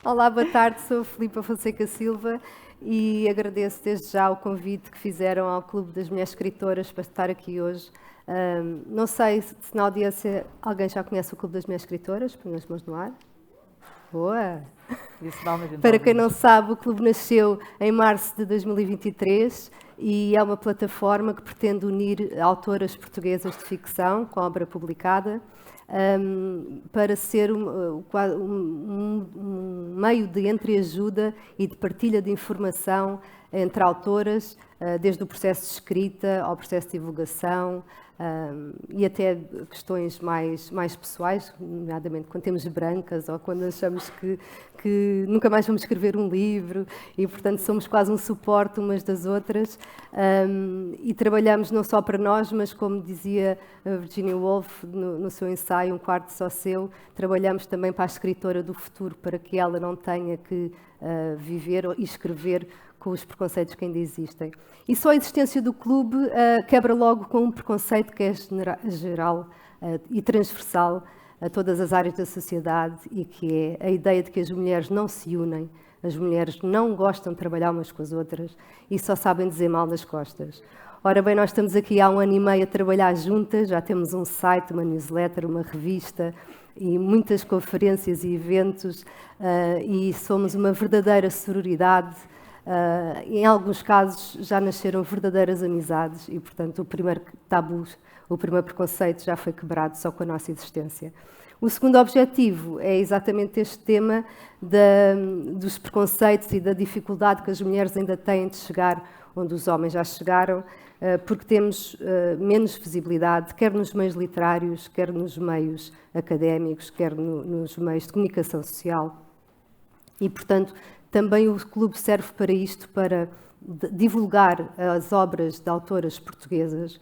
Olá, boa tarde, sou a Filipa Fonseca Silva e agradeço desde já o convite que fizeram ao Clube das Mulheres Escritoras para estar aqui hoje. Não sei se na audiência alguém já conhece o Clube das Mulheres Escritoras, põe as mãos no ar. Boa! Para quem não sabe, o clube nasceu em março de 2023 e é uma plataforma que pretende unir autoras portuguesas de ficção com obra publicada para ser um meio de entreajuda e de partilha de informação entre autoras, desde o processo de escrita ao processo de divulgação, e até questões mais pessoais, nomeadamente quando temos brancas ou quando achamos que nunca mais vamos escrever um livro e, portanto, somos quase um suporte umas das outras, e trabalhamos não só para nós, mas como dizia a Virginia Woolf no seu ensaio Um Quarto Só Seu, trabalhamos também para a escritora do futuro, para que ela não tenha que viver e escrever com os preconceitos que ainda existem. E só a existência do clube quebra logo com um preconceito que é geral e transversal a todas as áreas da sociedade e que é a ideia de que as mulheres não se unem, as mulheres não gostam de trabalhar umas com as outras e só sabem dizer mal nas costas. Ora bem, nós estamos aqui há 1 ano e meio a trabalhar juntas, já temos um site, uma newsletter, uma revista e muitas conferências e eventos, e somos uma verdadeira sororidade. Em alguns casos já nasceram verdadeiras amizades e, portanto, o primeiro tabu, o primeiro preconceito já foi quebrado só com a nossa existência. O segundo objetivo é exatamente este tema dos preconceitos e da dificuldade que as mulheres ainda têm de chegar onde os homens já chegaram, porque temos menos visibilidade, quer nos meios literários, quer nos meios académicos, quer nos meios de comunicação social. E, portanto, também o clube serve para isto, para divulgar as obras de autoras portuguesas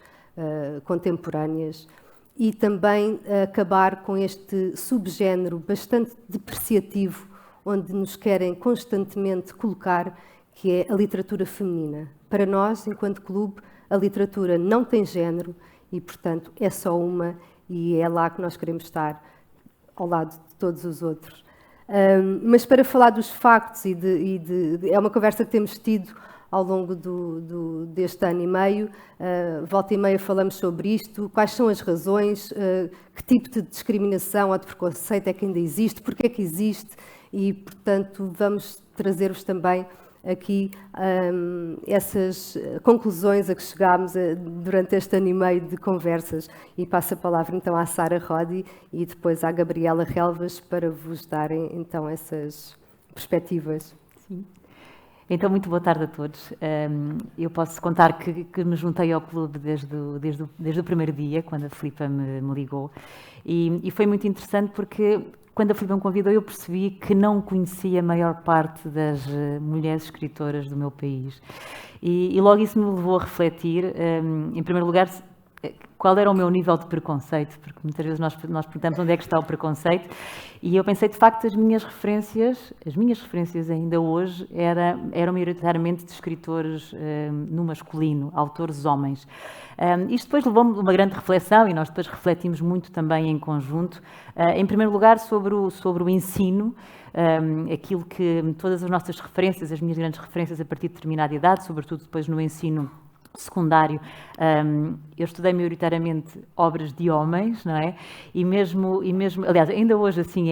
contemporâneas e também acabar com este subgénero bastante depreciativo, onde nos querem constantemente colocar, que é a literatura feminina. Para nós, enquanto clube, a literatura não tem género e, portanto, é só uma e é lá que nós queremos estar, ao lado de todos os outros. Mas para falar dos factos, é uma conversa que temos tido ao longo deste ano e meio, volta e meia falamos sobre isto, quais são as razões, que tipo de discriminação ou de preconceito é que ainda existe, porque é que existe, e, portanto, vamos trazer-vos também aqui essas conclusões a que chegámos durante este ano e meio de conversas. E passo a palavra então à Sara Rodi e depois à Gabriela Relvas para vos darem então essas perspectivas. Sim. Então, muito boa tarde a todos. Eu posso contar que me juntei ao clube desde o primeiro dia, quando a Filipa me ligou, e foi muito interessante porque quando a Filipa me convidou, eu percebi que não conhecia a maior parte das mulheres escritoras do meu país. E logo isso me levou a refletir, em primeiro lugar, qual era o meu nível de preconceito, porque muitas vezes nós perguntamos onde é que está o preconceito, e eu pensei, de facto, as minhas referências ainda hoje eram maioritariamente de escritores no masculino, autores homens. Isto depois levou-me a uma grande reflexão, e nós depois refletimos muito também em conjunto, em primeiro lugar sobre o ensino, aquilo que todas as nossas referências, as minhas grandes referências a partir de determinada idade, sobretudo depois no ensino secundário, eu estudei maioritariamente obras de homens, não é? E mesmo, aliás, ainda hoje assim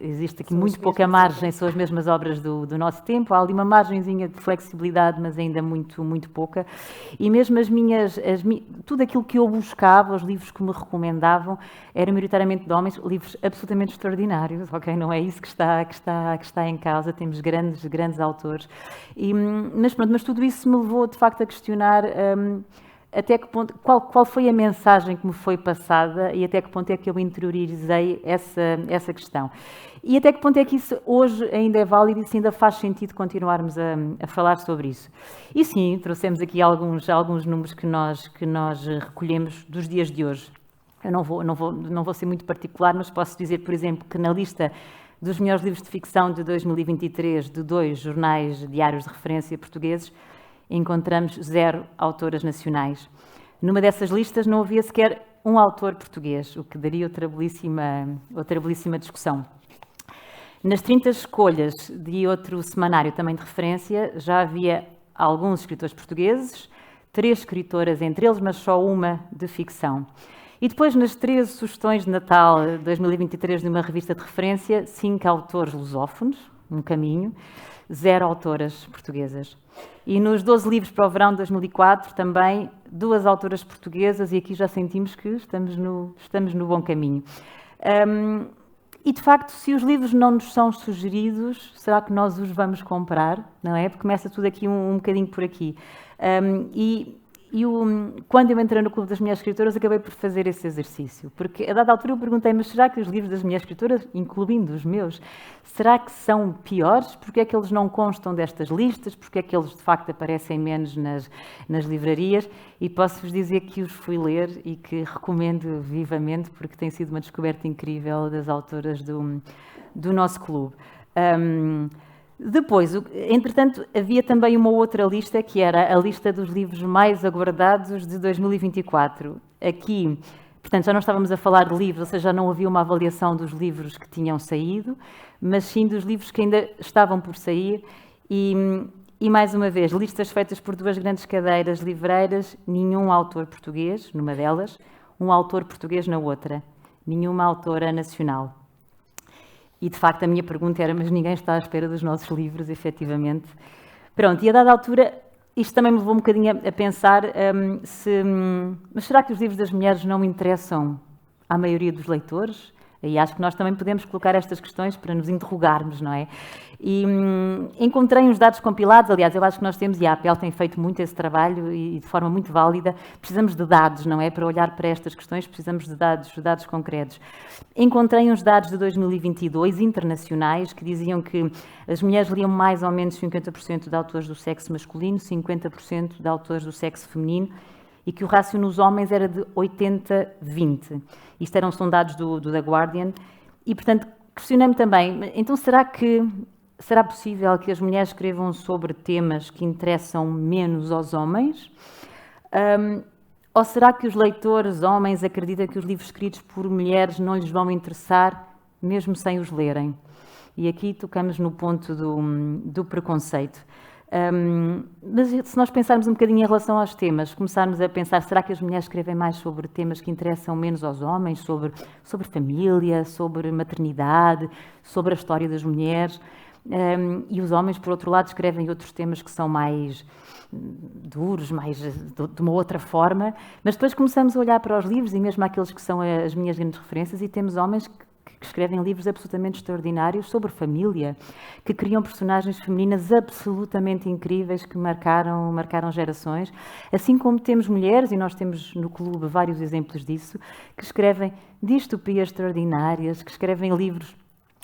existe aqui muito pouca margem, são as mesmas obras do nosso tempo, há ali uma margenzinha de flexibilidade, mas ainda muito, muito pouca. E mesmo tudo aquilo que eu buscava, os livros que me recomendavam, eram maioritariamente de homens, livros absolutamente extraordinários, ok? Não é isso que está em causa, temos grandes autores. Mas tudo isso me levou, de facto, a questionar até que ponto, qual foi a mensagem que me foi passada e até que ponto é que eu interiorizei essa questão. E até que ponto é que isso hoje ainda é válido e se ainda faz sentido continuarmos a falar sobre isso. E sim, trouxemos aqui alguns números que nós recolhemos dos dias de hoje. Eu não vou ser muito particular, mas posso dizer, por exemplo, que na lista dos melhores livros de ficção de 2023 de 2 jornais diários de referência portugueses, encontramos 0 autoras nacionais. Numa dessas listas não havia sequer um autor português, o que daria outra belíssima discussão. Nas 30 escolhas de outro semanário também de referência, já havia alguns escritores portugueses, 3 escritoras entre eles, mas só uma de ficção. E depois, nas 13 sugestões de Natal de 2023 de uma revista de referência, 5 autores lusófonos, um caminho, 0 autoras portuguesas. E nos 12 livros para o verão de 2004, também 2 autoras portuguesas, e aqui já sentimos que estamos no bom caminho. E, de facto, se os livros não nos são sugeridos, será que nós os vamos comprar? Não é? Porque começa tudo aqui um bocadinho por aqui. Quando eu entrei no Clube das Mulheres Escritoras, acabei por fazer esse exercício. Porque, a dada altura, eu perguntei, mas será que os livros das mulheres escritoras, incluindo os meus, será que são piores? Porque é que eles não constam destas listas? Porque é que eles, de facto, aparecem menos nas livrarias? E posso-vos dizer que os fui ler e que recomendo vivamente, porque tem sido uma descoberta incrível das autoras do nosso clube. Depois, entretanto, havia também uma outra lista, que era a lista dos livros mais aguardados de 2024. Aqui, portanto, já não estávamos a falar de livros, ou seja, já não havia uma avaliação dos livros que tinham saído, mas sim dos livros que ainda estavam por sair. E mais uma vez, listas feitas por 2 grandes cadeiras livreiras, nenhum autor português, numa delas, um autor português na outra, nenhuma autora nacional. E, de facto, a minha pergunta era, mas ninguém está à espera dos nossos livros, efetivamente. Pronto, e a dada altura, isto também me levou um bocadinho a pensar mas será que os livros das mulheres não interessam à maioria dos leitores? E acho que nós também podemos colocar estas questões para nos interrogarmos, não é? E encontrei uns dados compilados, aliás, eu acho que nós temos, e a APL tem feito muito esse trabalho e de forma muito válida, precisamos de dados, não é? Para olhar para estas questões precisamos de dados concretos. Encontrei uns dados de 2022 internacionais que diziam que as mulheres liam mais ou menos 50% de autores do sexo masculino, 50% de autores do sexo feminino, e que o rácio nos homens era de 80-20. Isto são dados do The Guardian. E, portanto, questionei-me também, então será possível que as mulheres escrevam sobre temas que interessam menos aos homens? Ou será que os leitores homens acreditam que os livros escritos por mulheres não lhes vão interessar, mesmo sem os lerem? E aqui tocamos no ponto do preconceito. Mas se nós pensarmos um bocadinho em relação aos temas, começarmos a pensar, será que as mulheres escrevem mais sobre temas que interessam menos aos homens, sobre família, sobre maternidade, sobre a história das mulheres, e os homens, por outro lado, escrevem outros temas que são mais duros, mais de uma outra forma, mas depois começamos a olhar para os livros, e mesmo aqueles que são as minhas grandes referências, e temos homens que escrevem livros absolutamente extraordinários sobre família, que criam personagens femininas absolutamente incríveis que marcaram gerações, assim como temos mulheres, e nós temos no clube vários exemplos disso, que escrevem distopias extraordinárias, que escrevem livros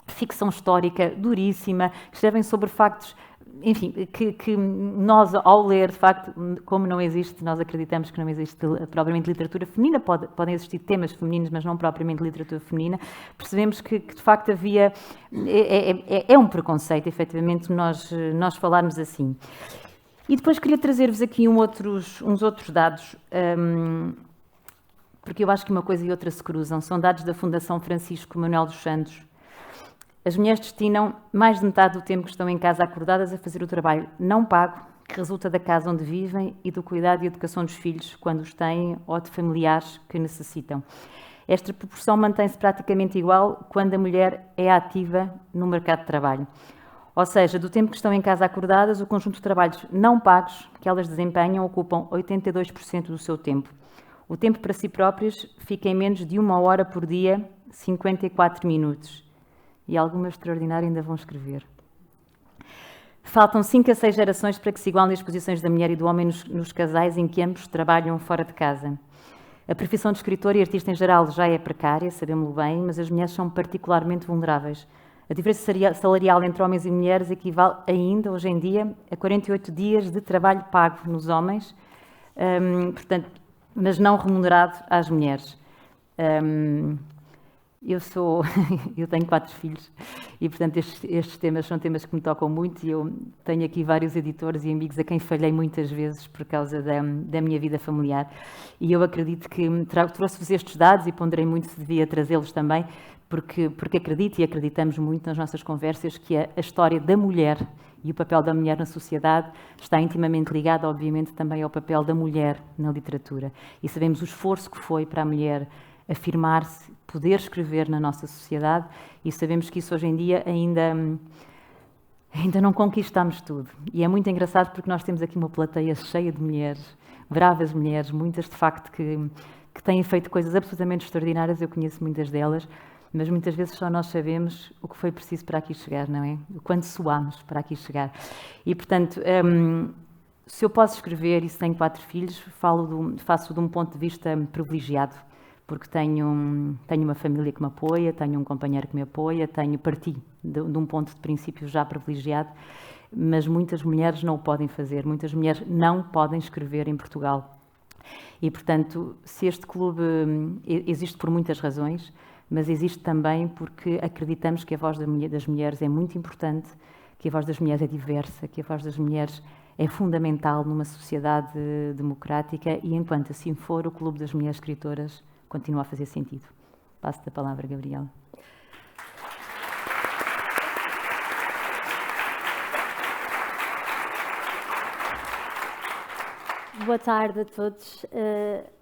de ficção histórica duríssima, que escrevem sobre factos, enfim, que nós, ao ler, de facto, como não existe, nós acreditamos que não existe propriamente literatura feminina, podem existir temas femininos, mas não propriamente literatura feminina, percebemos que de facto havia, é um preconceito, efetivamente, nós falarmos assim. E depois queria trazer-vos aqui uns outros dados, porque eu acho que uma coisa e outra se cruzam, são dados da Fundação Francisco Manuel dos Santos. As mulheres destinam mais de metade do tempo que estão em casa acordadas a fazer o trabalho não pago, que resulta da casa onde vivem e do cuidado e educação dos filhos, quando os têm, ou de familiares que necessitam. Esta proporção mantém-se praticamente igual quando a mulher é ativa no mercado de trabalho. Ou seja, do tempo que estão em casa acordadas, o conjunto de trabalhos não pagos que elas desempenham ocupam 82% do seu tempo. O tempo para si próprias fica em menos de 1 hora por dia, 54 minutos. E algumas extraordinárias ainda vão escrever. Faltam 5 a 6 gerações para que se igualem as posições da mulher e do homem nos casais em que ambos trabalham fora de casa. A profissão de escritor e artista em geral já é precária, sabemos-lo bem, mas as mulheres são particularmente vulneráveis. A diferença salarial entre homens e mulheres equivale ainda, hoje em dia, a 48 dias de trabalho pago nos homens, portanto, mas não remunerado às mulheres. eu tenho 4 filhos e, portanto, estes temas são temas que me tocam muito e eu tenho aqui vários editores e amigos a quem falhei muitas vezes por causa da minha vida familiar. E eu acredito que trouxe-vos estes dados e ponderei muito se devia trazê-los também, porque acredito e acreditamos muito nas nossas conversas que a história da mulher e o papel da mulher na sociedade está intimamente ligado, obviamente, também ao papel da mulher na literatura. E sabemos o esforço que foi para a mulher afirmar-se, poder escrever na nossa sociedade, e sabemos que isso hoje em dia ainda não conquistamos tudo. E é muito engraçado porque nós temos aqui uma plateia cheia de mulheres, bravas mulheres, muitas de facto que têm feito coisas absolutamente extraordinárias, eu conheço muitas delas, mas muitas vezes só nós sabemos o que foi preciso para aqui chegar, não é? O quanto suámos para aqui chegar. E, portanto, se eu posso escrever e se tenho 4 filhos, faço de um ponto de vista privilegiado, porque tenho uma família que me apoia, tenho um companheiro que me apoia, parti de um ponto de princípio já privilegiado, mas muitas mulheres não o podem fazer, muitas mulheres não podem escrever em Portugal. E, portanto, se este clube existe por muitas razões, mas existe também porque acreditamos que a voz das mulheres é muito importante, que a voz das mulheres é diversa, que a voz das mulheres é fundamental numa sociedade democrática e, enquanto assim for, o Clube das Mulheres Escritoras continua a fazer sentido. Passo-te a palavra, Gabriela. Boa tarde a todos.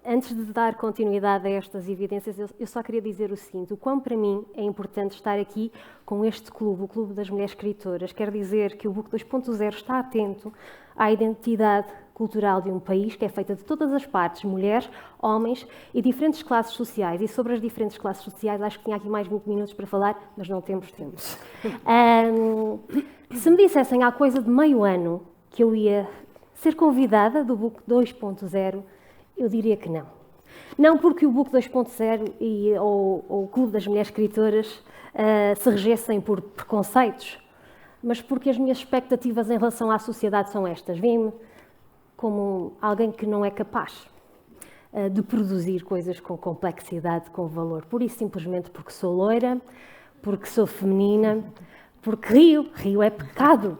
Antes de dar continuidade a estas evidências, eu só queria dizer o seguinte: o quão para mim é importante estar aqui com este clube, o Clube das Mulheres Escritoras. Quer dizer que o Book 2.0 está atento à identidade cultural de um país que é feita de todas as partes, mulheres, homens e diferentes classes sociais. E sobre as diferentes classes sociais, acho que tinha aqui mais 20 minutos para falar, mas não temos tempo. Se me dissessem há coisa de meio ano que eu ia ser convidada do Book 2.0, eu diria que não. Não porque o Book 2.0 ou o Clube das Mulheres Escritoras se regessem por preconceitos, mas porque as minhas expectativas em relação à sociedade são estas. Vêm-me como alguém que não é capaz de produzir coisas com complexidade, com valor. Por isso, simplesmente porque sou loira, porque sou feminina, porque rio é pecado.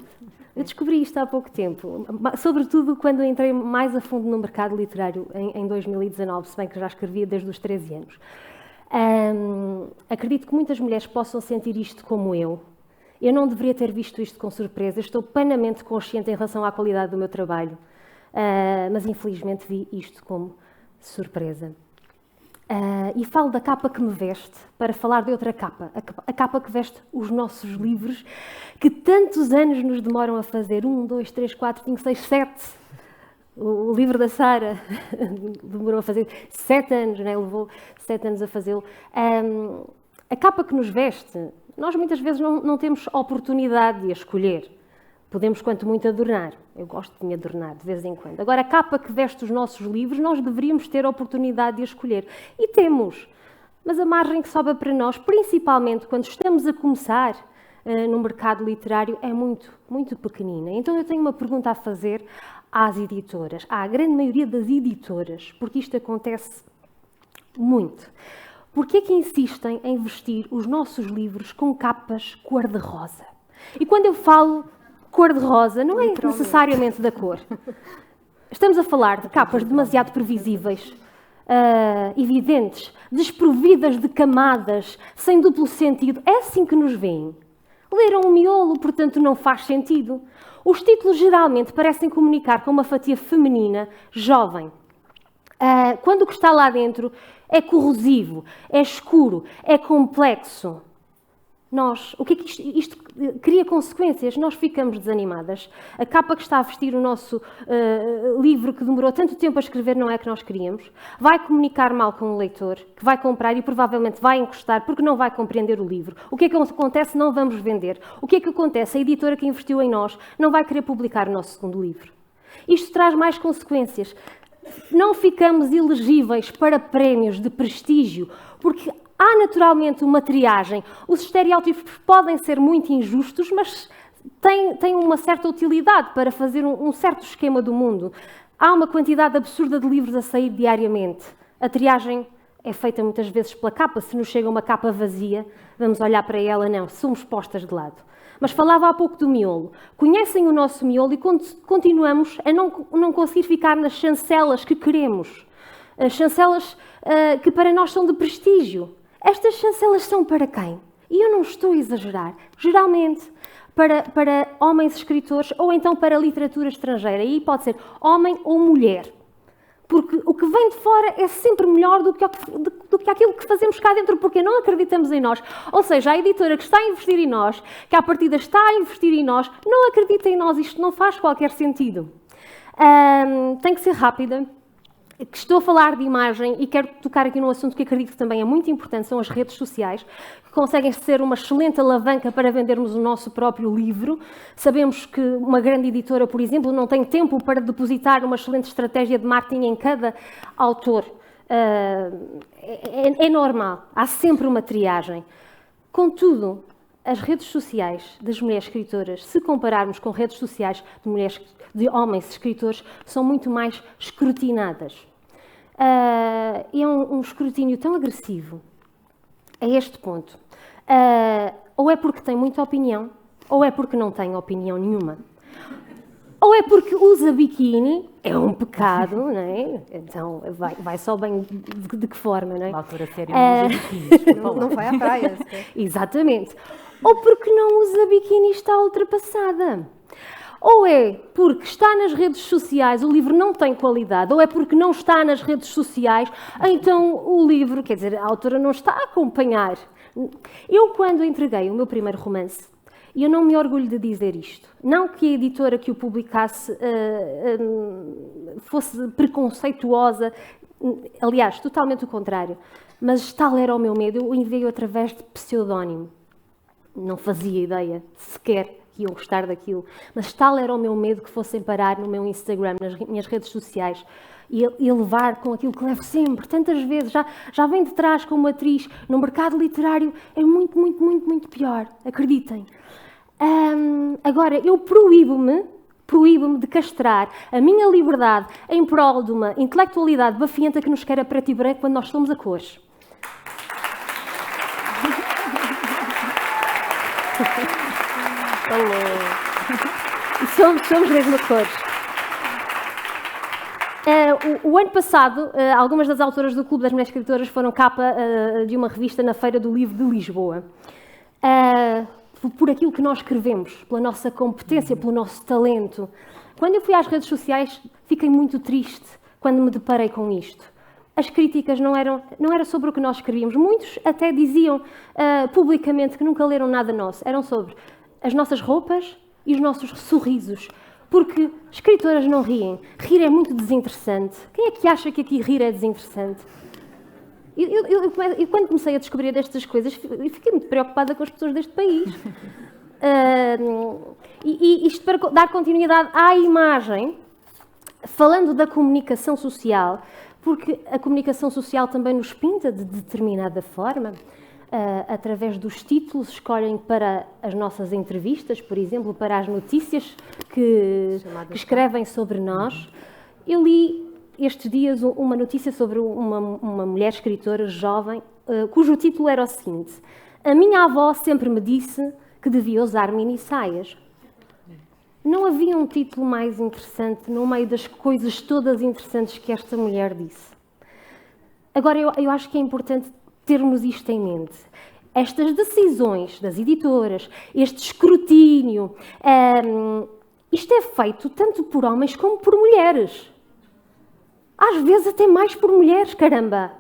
Eu descobri isto há pouco tempo, sobretudo quando entrei mais a fundo no mercado literário em 2019, se bem que já escrevia desde os 13 anos. Acredito que muitas mulheres possam sentir isto como eu. Eu não deveria ter visto isto com surpresa, estou plenamente consciente em relação à qualidade do meu trabalho, mas infelizmente vi isto como surpresa. E falo da capa que me veste para falar de outra capa, a capa que veste os nossos livros, que tantos anos nos demoram a fazer. 1, 2, 3, 4, 5, 6, 7. O livro da Sara demorou a fazer 7 anos, né? Levou 7 anos a fazê-lo. A capa que nos veste, nós muitas vezes não temos oportunidade de a escolher. Podemos, quanto muito, adornar. Eu gosto de me adornar, de vez em quando. Agora, a capa que veste os nossos livros, nós deveríamos ter a oportunidade de a escolher. E temos. Mas a margem que sobra para nós, principalmente quando estamos a começar no mercado literário, é muito, muito pequenina. Então, eu tenho uma pergunta a fazer às editoras, à grande maioria das editoras, porque isto acontece muito. Porquê é que insistem em vestir os nossos livros com capas cor-de-rosa? E quando eu falo cor-de-rosa, não é necessariamente da cor. Estamos a falar de capas demasiado previsíveis, evidentes, desprovidas de camadas, sem duplo sentido. É assim que nos veem. Leram um miolo, portanto não faz sentido. Os títulos geralmente parecem comunicar com uma fatia feminina, jovem. Quando o que está lá dentro é corrosivo, é escuro, é complexo. O que é que isto cria consequências? Nós ficamos desanimadas. A capa que está a vestir o nosso livro, que demorou tanto tempo a escrever, não é a que nós queríamos. Vai comunicar mal com o leitor, que vai comprar e provavelmente vai encostar porque não vai compreender o livro. O que é que acontece? Não vamos vender. O que é que acontece? A editora que investiu em nós não vai querer publicar o nosso segundo livro. Isto traz mais consequências. Não ficamos elegíveis para prémios de prestígio, porque há naturalmente uma triagem. Os estereótipos podem ser muito injustos, mas têm uma certa utilidade para fazer um certo esquema do mundo. Há uma quantidade absurda de livros a sair diariamente. A triagem é feita muitas vezes pela capa. Se nos chega uma capa vazia, vamos olhar para ela, não, somos postas de lado. Mas falava há pouco do miolo. Conhecem o nosso miolo e continuamos a não conseguir ficar nas chancelas que queremos. As chancelas que para nós são de prestígio. Estas chancelas são para quem? E eu não estou a exagerar. Geralmente, para homens escritores ou então para literatura estrangeira. E pode ser homem ou mulher. Porque o que vem de fora é sempre melhor do que aquilo que fazemos cá dentro, porque não acreditamos em nós. Ou seja, a editora que está a investir em nós, que à partida está a investir em nós, não acredita em nós. Isto não faz qualquer sentido. Tem que ser rápida. Que estou a falar de imagem e quero tocar aqui num assunto que acredito que também é muito importante, são as redes sociais, que conseguem ser uma excelente alavanca para vendermos o nosso próprio livro. Sabemos que uma grande editora, por exemplo, não tem tempo para depositar uma excelente estratégia de marketing em cada autor. É normal, há sempre uma triagem. Contudo, as redes sociais das mulheres escritoras, se compararmos com redes sociais de homens escritores, são muito mais escrutinadas. É um escrutínio tão agressivo a este ponto. Ou é porque tem muita opinião, ou é porque não tem opinião nenhuma. Ou é porque usa biquíni, é um pecado, não é? Então vai só bem de que forma, não é? Uma altura séria não usa biquíni. Não vai à praia. Exatamente. Ou porque não usa biquíni e está ultrapassada. Ou é porque está nas redes sociais, o livro não tem qualidade, ou é porque não está nas redes sociais, então o livro, quer dizer, a autora não está a acompanhar. Eu, quando entreguei o meu primeiro romance, e eu não me orgulho de dizer isto, não que a editora que o publicasse fosse preconceituosa, aliás, totalmente o contrário, mas tal era o meu medo, eu enviei-o através de pseudónimo. Não fazia ideia sequer que iam gostar daquilo, mas tal era o meu medo que fossem parar no meu Instagram, nas minhas redes sociais, e levar com aquilo que levo sempre, tantas vezes, já vem de trás como atriz, no mercado literário é muito, muito, muito, muito pior, acreditem. Agora, eu proíbo-me de castrar a minha liberdade em prol de uma intelectualidade bafienta que nos quer a preto e branco quando nós somos a cores. E somos mesmo a cores. O ano passado, algumas das autoras do Clube das Mulheres Escritoras foram capa de uma revista na Feira do Livro de Lisboa. Por aquilo que nós escrevemos, pela nossa competência, pelo nosso talento. Quando eu fui às redes sociais, fiquei muito triste quando me deparei com isto. As críticas não eram sobre o que nós escrevíamos. Muitos até diziam publicamente que nunca leram nada nosso. Eram sobre as nossas roupas e os nossos sorrisos. Porque escritoras não riem. Rir é muito desinteressante. Quem é que acha que aqui rir é desinteressante? Eu quando comecei a descobrir estas coisas, fiquei muito preocupada com as pessoas deste país. E isto para dar continuidade à imagem, falando da comunicação social, porque a comunicação social também nos pinta de determinada forma, através dos títulos, escolhem para as nossas entrevistas, por exemplo, para as notícias que escrevem sobre nós. Eu li estes dias uma notícia sobre uma mulher escritora jovem, cujo título era o seguinte: a minha avó sempre me disse que devia usar mini-saias. Não havia um título mais interessante no meio das coisas todas interessantes que esta mulher disse. Agora, eu acho que é importante termos isto em mente. Estas decisões das editoras, este escrutínio, isto é feito tanto por homens como por mulheres. Às vezes até mais por mulheres, caramba.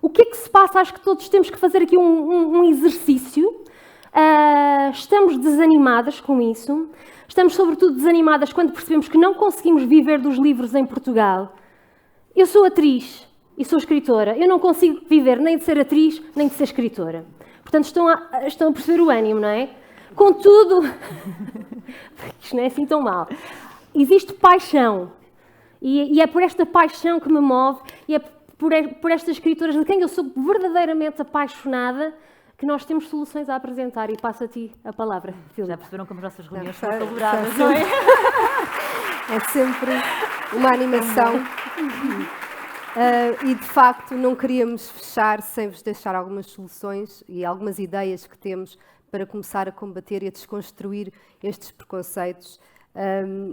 O que é que se passa? Acho que todos temos que fazer aqui um exercício. Estamos desanimadas com isso. Estamos, sobretudo, desanimadas quando percebemos que não conseguimos viver dos livros em Portugal. Eu sou atriz e sou escritora. Eu não consigo viver nem de ser atriz, nem de ser escritora. Portanto, estão a perceber o ânimo, não é? Contudo, isto não é assim tão mal. Existe paixão. E é por esta paixão que me move, e é por estas escritoras de quem eu sou verdadeiramente apaixonada, que nós temos soluções a apresentar. E passo a ti a palavra, Filipe. Já perceberam como as nossas reuniões são colaboradas, não é? É sempre uma animação. E, de facto, não queríamos fechar sem vos deixar algumas soluções e algumas ideias que temos para começar a combater e a desconstruir estes preconceitos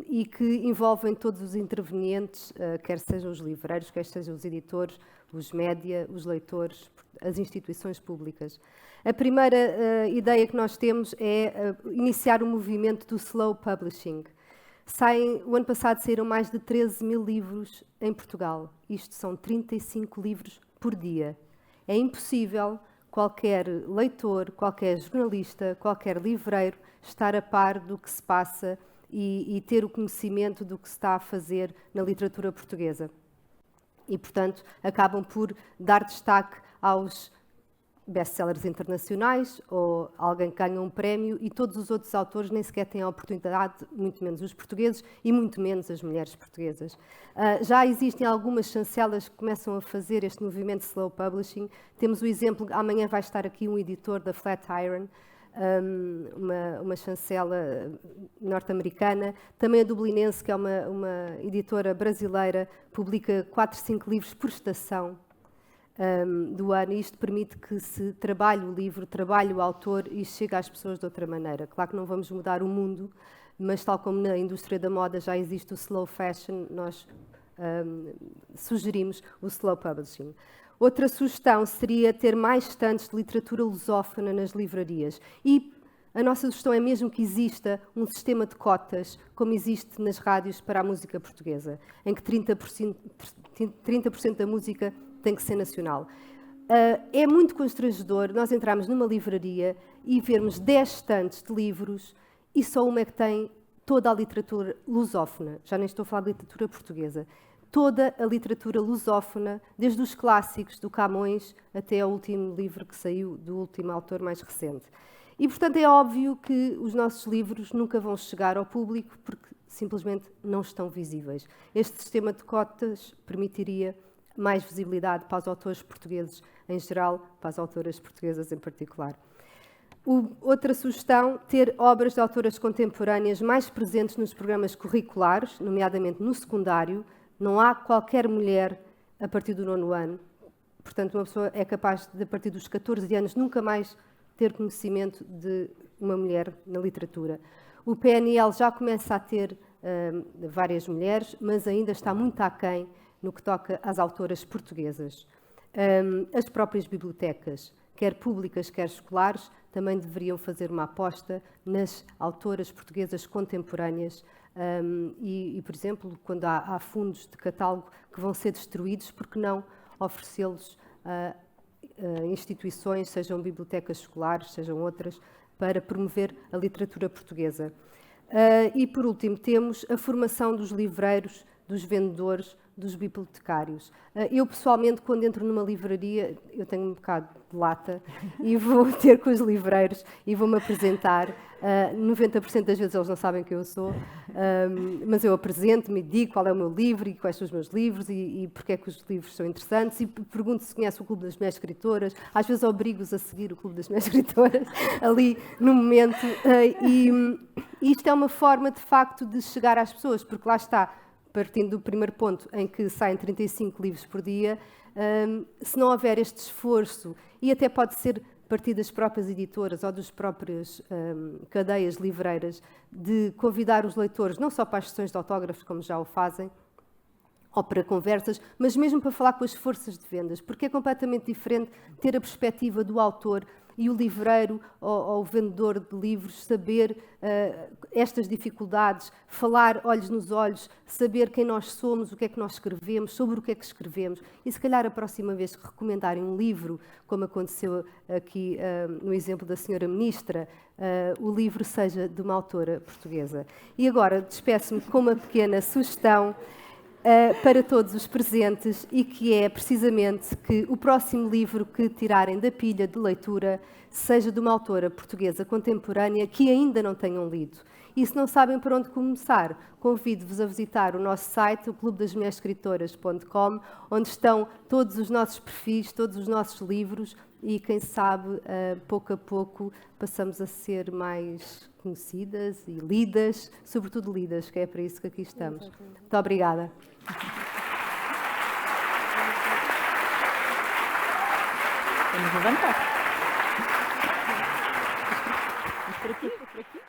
e que envolvem todos os intervenientes, quer sejam os livreiros, quer sejam os editores, os média, os leitores, as instituições públicas. A primeira ideia que nós temos é iniciar o movimento do slow publishing. O ano passado saíram mais de 13 mil livros em Portugal. Isto são 35 livros por dia. É impossível qualquer leitor, qualquer jornalista, qualquer livreiro estar a par do que se passa e ter o conhecimento do que se está a fazer na literatura portuguesa. E, portanto, acabam por dar destaque aos best-sellers internacionais ou alguém que ganha um prémio e todos os outros autores nem sequer têm a oportunidade, muito menos os portugueses e muito menos as mulheres portuguesas. Já existem algumas chancelas que começam a fazer este movimento de slow publishing. Temos o exemplo, amanhã vai estar aqui um editor da Flatiron, uma chancela norte-americana, também a Dublinense, que é uma editora brasileira, publica 4, 5 livros por estação do ano, e isto permite que se trabalhe o livro, trabalhe o autor e chegue às pessoas de outra maneira. Claro que não vamos mudar o mundo, mas tal como na indústria da moda já existe o slow fashion, nós sugerimos o slow publishing. Outra sugestão seria ter mais estantes de literatura lusófona nas livrarias. E a nossa sugestão é mesmo que exista um sistema de cotas, como existe nas rádios para a música portuguesa, em que 30% da música tem que ser nacional. É muito constrangedor nós entrarmos numa livraria e vermos 10 estantes de livros e só uma é que tem toda a literatura lusófona. Já nem estou a falar de literatura portuguesa. Toda a literatura lusófona, desde os clássicos do Camões até ao último livro que saiu do último autor mais recente. E, portanto, é óbvio que os nossos livros nunca vão chegar ao público porque simplesmente não estão visíveis. Este sistema de cotas permitiria mais visibilidade para os autores portugueses em geral, para as autoras portuguesas em particular. Outra sugestão, ter obras de autoras contemporâneas mais presentes nos programas curriculares, nomeadamente no secundário. Não há qualquer mulher a partir do 9º ano. Portanto, uma pessoa é capaz de, a partir dos 14 anos, nunca mais ter conhecimento de uma mulher na literatura. O PNL já começa a ter várias mulheres, mas ainda está muito aquém no que toca às autoras portuguesas. As próprias bibliotecas, quer públicas, quer escolares, também deveriam fazer uma aposta nas autoras portuguesas contemporâneas e, por exemplo, quando há fundos de catálogo que vão ser destruídos, por que não oferecê-los a instituições, sejam bibliotecas escolares, sejam outras, para promover a literatura portuguesa. E, por último, temos a formação dos livreiros, dos vendedores, dos bibliotecários. Eu, pessoalmente, quando entro numa livraria, eu tenho um bocado de lata e vou ter com os livreiros e vou-me apresentar. 90% das vezes eles não sabem quem eu sou, mas eu apresento-me e digo qual é o meu livro e quais são os meus livros e porque é que os livros são interessantes e pergunto se conhece o Clube das Mulheres Escritoras. Às vezes obrigo-os a seguir o Clube das Mulheres Escritoras ali no momento. E isto é uma forma, de facto, de chegar às pessoas, porque lá está, partindo do primeiro ponto, em que saem 35 livros por dia, se não houver este esforço, e até pode ser a partir das próprias editoras ou das próprias cadeias livreiras, de convidar os leitores, não só para as sessões de autógrafos, como já o fazem, ou para conversas, mas mesmo para falar com as forças de vendas, porque é completamente diferente ter a perspectiva do autor e o livreiro ou o vendedor de livros saber estas dificuldades, falar olhos nos olhos, saber quem nós somos, o que é que nós escrevemos, sobre o que é que escrevemos. E se calhar a próxima vez que recomendarem um livro, como aconteceu aqui no exemplo da senhora Ministra, o livro seja de uma autora portuguesa. E agora despeço-me com uma pequena sugestão para todos os presentes e que é precisamente que o próximo livro que tirarem da pilha de leitura seja de uma autora portuguesa contemporânea que ainda não tenham lido. E se não sabem por onde começar, convido-vos a visitar o nosso site, o clubedasmulheresescritoras.com, onde estão todos os nossos perfis, todos os nossos livros e, quem sabe, pouco a pouco passamos a ser mais conhecidas e lidas, sobretudo lidas, que é para isso que aqui estamos. Muito obrigada. Vamos levantar. Por aqui, por aqui.